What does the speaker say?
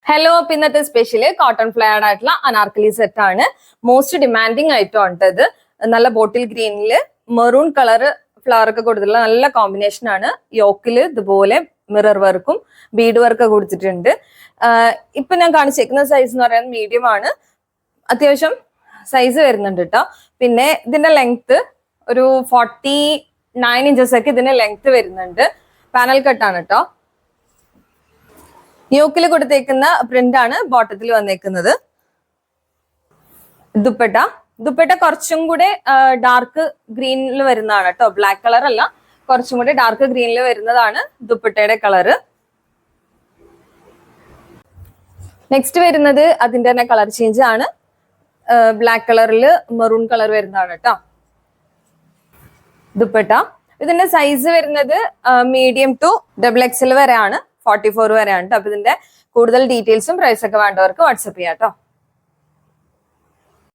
Hello, അപ്പൊ ഇന്നത്തെ special cotton ഫ്ലയർഡ് ആയിട്ടുള്ള അനാർക്കലി സെറ്റ് ആണ്. മോസ്റ്റ് ഡിമാൻഡിങ് ഐറ്റം ഉണ്ട് ഇത്. നല്ല ബോട്ടിൽ ഗ്രീനില് മെറൂൺ കളറ് ഫ്ലവർ ഒക്കെ കൊടുത്തിട്ടുള്ള നല്ല കോമ്പിനേഷൻ ആണ്. യോക്കില് ഇതുപോലെ മിറർ വർക്കും ബീഡ് വർക്ക് കൊടുത്തിട്ടുണ്ട്. ഇപ്പൊ ഞാൻ കാണിച്ചേക്കുന്ന സൈസ് എന്ന് പറയുന്നത് മീഡിയം ആണ്. അത്യാവശ്യം സൈസ് വരുന്നുണ്ട് കേട്ടോ. പിന്നെ ഇതിന്റെ ലെങ്ത് ഒരു 49 ഇഞ്ചസ് ഒക്കെ ഇതിന്റെ ലെങ്ത് വരുന്നുണ്ട്. പാനൽ കട്ടാണ് കേട്ടോ. യോക്കിൽ കൊടുത്തേക്കുന്ന പ്രിന്റ് ആണ് ബോട്ടത്തിൽ വന്നേക്കുന്നത്. ദുപ്പട്ട കുറച്ചും കൂടെ ഡാർക്ക് ഗ്രീനിൽ വരുന്നതാണ് കേട്ടോ. ബ്ലാക്ക് കളർ അല്ല, കുറച്ചും കൂടെ ഡാർക്ക് ഗ്രീനിൽ വരുന്നതാണ് ദുപ്പട്ടയുടെ കളറ്. നെക്സ്റ്റ് വരുന്നത് അതിന്റെ തന്നെ കളർ ചേഞ്ച് ആണ്. ബ്ലാക്ക് കളറിൽ മെറൂൺ കളർ വരുന്നതാണ് കേട്ടോ ദുപ്പട്ട. ഇതിന്റെ സൈസ് വരുന്നത് മീഡിയം ടു XXL വരെ ആണ്, 44 വരെയാണ്. അപ്പൊ ഇതിന്റെ കൂടുതൽ ഡീറ്റെയിൽസും പ്രൈസ് ഒക്കെ വേണ്ടവർക്ക് വാട്സപ്പ് ചെയ്യാം കേട്ടോ.